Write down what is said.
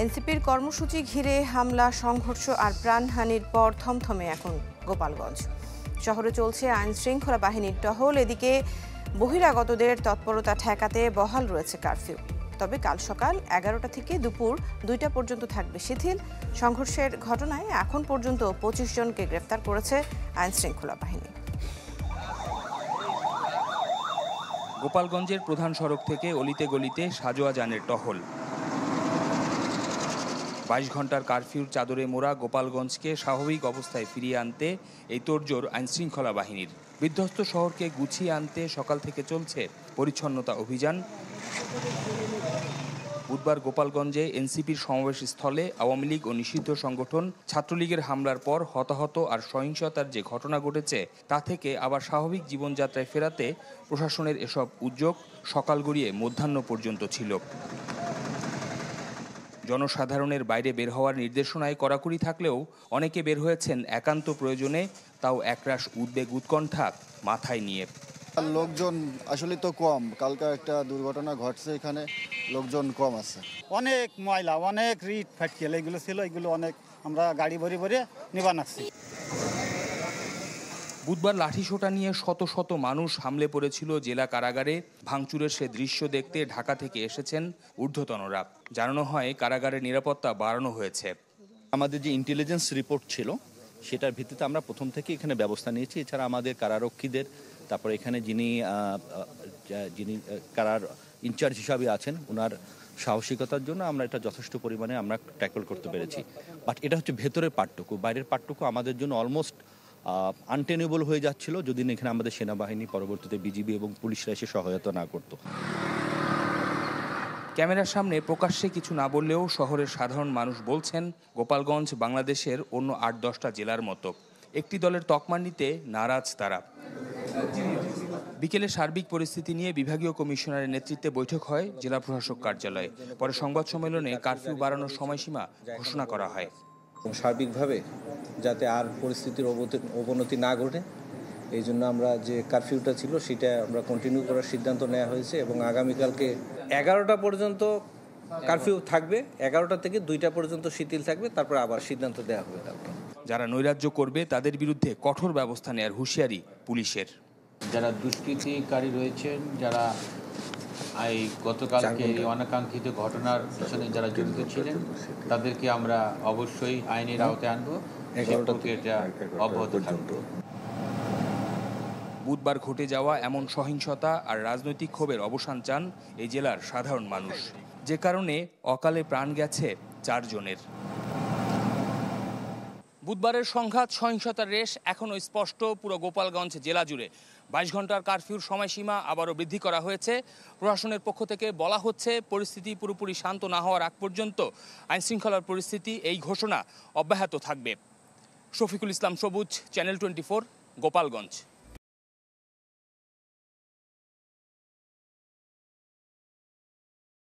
এনসিপির কর্মসূচি ঘিরে হামলা, সংঘর্ষ আর প্রাণহানির পর থমথমে এখন গোপালগঞ্জ শহরে চলছে আইন শৃঙ্খলা বাহিনীর টহল। এদিকে বহিরাগতদের তৎপরতা ঠেকাতে বহাল রয়েছে কারফিউ। তবে কাল সকাল 11টা থেকে দুপুর 2টা পর্যন্ত থাকবে শিথিল। সংঘর্ষের ঘটনায় এখন পর্যন্ত 25 জনকে গ্রেফতার করেছে আইন শৃঙ্খলা বাহিনী। গোপালগঞ্জের প্রধান সড়ক থেকে অলিতে গলিতে সাজোয়া যানের টহল। 22 ঘন্টার কারফিউর চাদরে মোড়া গোপালগঞ্জকে স্বাভাবিক অবস্থায় ফিরিয়ে আনতে এই তোড়জোড় আইনশৃঙ্খলা বাহিনীর। বিধ্বস্ত শহরকে গুছিয়ে আনতে সকাল থেকে চলছে পরিচ্ছন্নতা অভিযান। বুধবার গোপালগঞ্জে এনসিপির সমাবেশ স্থলে আওয়ামী লীগ ও নিষিদ্ধ সংগঠন ছাত্রলীগের হামলার পর হতাহত আর সহিংসতার যে ঘটনা ঘটেছে তা থেকে আবার স্বাভাবিক জীবনযাত্রায় ফেরাতে প্রশাসনের এসব উদ্যোগ সকাল গড়িয়ে মধ্যাহ্ন পর্যন্ত ছিল। জনসাধারণের বাইরে বের হওয়ার নির্দেশনায় কড়াকড়ি থাকলেও অনেকে বের হয়েছেন একান্ত প্রয়োজনে, তাও একরাশ উদ্বেগ উৎকণ্ঠা মাথায় নিয়ে। লোকজন আসলে তো কম, কালকে একটা দুর্ঘটনা ঘটছে, এখানে লোকজন কম আছে। অনেক ময়লা, অনেক রিট ফাটকেল এগুলো ছিল, এগুলো অনেক আমরা গাড়ি ভরে ভরে নিবান আসছি। বুধবার লাঠিসোঁটা নিয়ে শত শত মানুষ হামলে পড়েছিল জেলা কারাগারে। ভাঙচুরের সে দৃশ্য দেখতে ঢাকা থেকে এসেছেন ঊর্ধ্বতনরা। জানানো হয় কারাগারের নিরাপত্তা বাড়ানো হয়েছে। আমাদের যে ইন্টেলিজেন্স রিপোর্ট ছিল সেটার ভিত্তিতে আমরা প্রথম থেকে এখানে ব্যবস্থা নিয়েছি। এছাড়া আমাদের কারারক্ষীদের, তারপরে এখানে যিনি কারার ইনচার্জ হিসাবে আছেন, ওনার সাহসিকতার জন্য আমরা এটা যথেষ্ট পরিমাণে আমরা ট্যাকল করতে পেরেছি। বাট এটা হচ্ছে ভেতরের পার্টটুকু, বাইরের পার্টটুকু আমাদের জন্য অলমোস্ট আনটেনেবল হয়ে যাচ্ছিল যদি এখানে আমাদের সেনাবাহিনী, পরবর্তীতে বিজিবি এবং পুলিশরা এসে সহায়তা না করত। ক্যামেরার সামনে প্রকাশ্যে কিছু না বললেও শহরের সাধারণ মানুষ বলছেন গোপালগঞ্জ বাংলাদেশের অন্য 8-10টা জেলার মতো। একটি দলের তকমা নিতে নারাজ তারা। বিকেলে সার্বিক পরিস্থিতি নিয়ে বিভাগীয় কমিশনারের নেতৃত্বে বৈঠক হয় জেলা প্রশাসক কার্যালয়ে। পরে সংবাদ সম্মেলনে কারফিউ বাড়ানোর সময়সীমা ঘোষণা করা হয়। সার্বিকভাবে যাতে আর পরিস্থিতির অবনতি না ঘটে, এই জন্য আমরা যে কারফিউটা ছিল সেটা আমরা কন্টিনিউ করার সিদ্ধান্ত নেওয়া হয়েছে এবং আগামীকালকে 11টা পর্যন্ত কারফিউ থাকবে, 11টা থেকে 2টা পর্যন্ত শিথিল থাকবে, তারপর আবার সিদ্ধান্ত দেওয়া হবে কালকে। যারা নৈরাজ্য করবে তাদের বিরুদ্ধে কঠোর ব্যবস্থা নেওয়ার হুঁশিয়ারি পুলিশের। যারা দুষ্কৃতিকারী রয়েছেন, যারা এই গতকালকে এই অনাকাঙ্ক্ষিত ঘটনার পিছনে যারা জড়িত ছিলেন, তাদেরকে আমরা অবশ্যই আইনের আওতায় আনবো। এটা অব্যাহত থাকবে। বুধবার ঘটে যাওয়া এমন সহিংসতা আর রাজনৈতিক ক্ষোভের অবসান চান এই জেলার সাধারণ মানুষ, যে কারণে অকালে প্রাণ গেছে 4 জনের। বুধবারের সংঘাত সহিংসতার রেশ এখনও স্পষ্ট পুরো গোপালগঞ্জ জেলা জুড়ে। 22 ঘন্টার কারফিউর সময়সীমা আবারও বৃদ্ধি করা হয়েছে। প্রশাসনের পক্ষ থেকে বলা হচ্ছে পরিস্থিতি পুরোপুরি শান্ত না হওয়ার আগ পর্যন্ত আইনশৃঙ্খলার পরিস্থিতি এই ঘোষণা অব্যাহত থাকবে। শফিকুল ইসলাম সবুজ, চ্যানেল 24, গোপালগঞ্জ।